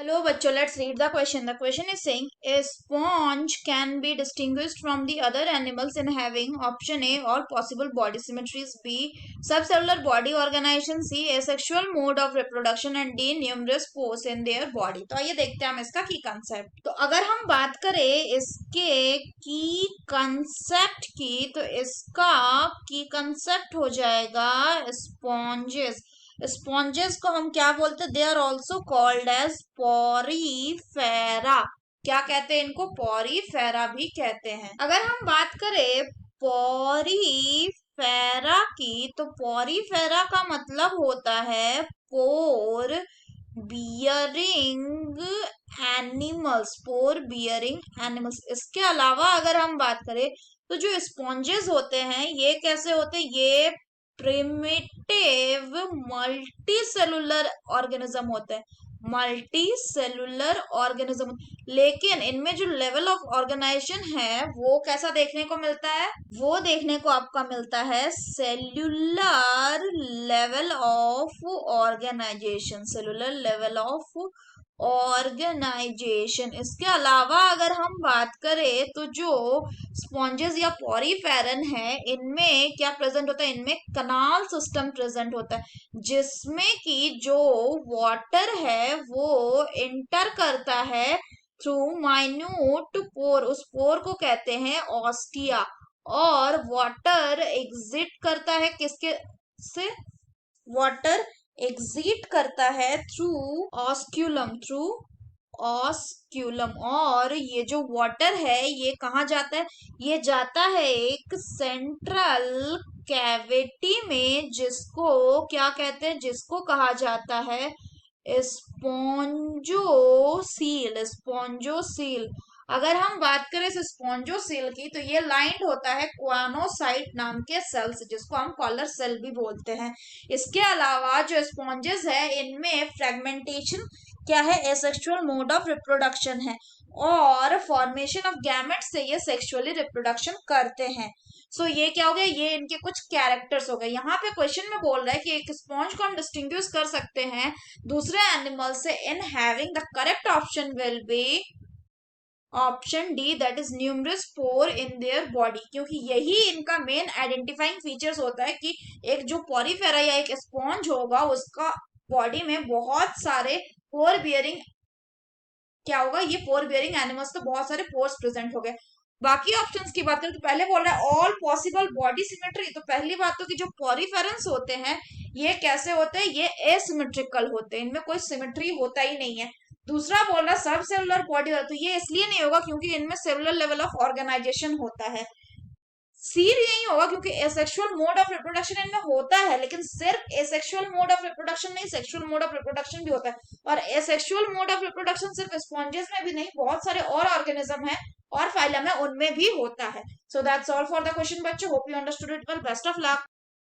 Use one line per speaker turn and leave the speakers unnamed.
Hello, bachcho. Let's read the question. The question is saying a sponge can be distinguished from the other animals in having option A all possible body symmetries, B subcellular body organization, C asexual mode of reproduction and D numerous pores in their body. तो आइए देखते हैं हम इसका की concept. तो अगर हम बात करें इसके की कंसेप्ट की तो इसका की कंसेप्ट हो जाएगा स्पॉन्जेस. स्पॉन्जेस को हम क्या बोलते हैं? They are also called as porifera. क्या कहते हैं इनको? पॉरीफेरा भी कहते हैं. अगर हम बात करें पॉरीफेरा की तो पॉरीफेरा का मतलब होता है पोर बियरिंग एनिमल्स. पोर बियरिंग एनिमल्स. इसके अलावा अगर हम बात करें तो जो स्पॉन्जेस होते हैं ये कैसे होते हैं? ये प्रिमिटिव मल्टी सेलुलर ऑर्गेनिज्म होते हैं. Multi cellular organism. लेकिन इनमें जो लेवल ऑफ ऑर्गेनाइजेशन है वो कैसा देखने को मिलता है? वो देखने को आपका मिलता है cellular level of organization. Cellular level of organization. इसके अलावा अगर हम बात करें तो जो स्पॉन्जेस या पॉरीफेरन है इनमें क्या प्रेजेंट होता है? इनमें कनाल सिस्टम प्रेजेंट होता है जिसमें कि जो वाटर है वो इंटर करता है थ्रू माइन्यूट पोर. उस पोर को कहते हैं ऑस्टिया. और वाटर एग्जिट करता है किसके से? वाटर एग्जिट करता है थ्रू ऑस्क्यूलम. Through osculum. और ये जो वाटर है ये कहाँ जाता है? ये जाता है एक सेंट्रल कैविटी में जिसको क्या कहते हैं? जिसको कहा जाता है स्पॉन्जोसील. स्पॉन्जोसील. अगर हम बात करें इस स्पॉन्जोसील की तो ये लाइंड होता है क्वानोसाइट नाम के सेल से जिसको हम कॉलर सेल भी बोलते हैं. इसके अलावा जो स्पॉन्जेस है इनमें फ्रेगमेंटेशन क्या है? एसेक्सुअल मोड ऑफ रिप्रोडक्शन है और फॉर्मेशन ऑफ गैमेट से ये सेक्सुअली रिप्रोडक्शन करते हैं. सो ये क्या हो गया? ये इनके कुछ कैरेक्टर्स हो गए. यहाँ पे क्वेश्चन में बोल रहा है कि एक स्पॉन्ज को हम डिस्टिंग्विश कर सकते हैं दूसरे एनिमल से in having. The correct option will be option D that is numerous pore in their body. क्योंकि यही इनका मेन आइडेंटिफाइंग फीचर्स होता है कि एक जो पॉरीफेरा या एक स्पॉन्ज होगा उसका बॉडी में बहुत सारे पोर बियरिंग क्या होगा? ये पोर बियरिंग एनिमल्स तो बहुत सारे पोर्स प्रेजेंट हो गए. बाकी ऑप्शंस की बात करें तो पहले बोल रहा है ऑल पॉसिबल बॉडी सिमेट्री. तो पहली बात तो कि जो पॉरीफेरन्स होते हैं ये कैसे होते हैं? ये एसिमेट्रिकल होते हैं. इनमें कोई सिमेट्री होता ही नहीं है. दूसरा बोल रहा सब सेलुलर बॉडी. तो ये इसलिए नहीं होगा क्योंकि इनमें सेलुलर लेवल ऑफ ऑर्गेनाइजेशन होता है. सीर यही होगा क्योंकि एसेक्सुअल मोड ऑफ रिप्रोडक्शन इनमें होता है. लेकिन सिर्फ एसेक्सुअल मोड ऑफ रिप्रोडक्शन नहीं, सेक्सुअल मोड ऑफ रिप्रोडक्शन भी होता है. और एसेक्सुअल मोड ऑफ रिप्रोडक्शन सिर्फ स्पॉन्जेस में भी नहीं, बहुत सारे और ऑर्गेनिज्म है और फाइलम है उनमें भी होता है. So that's all for the question बच्चों. Hope you understood it well. Best of luck.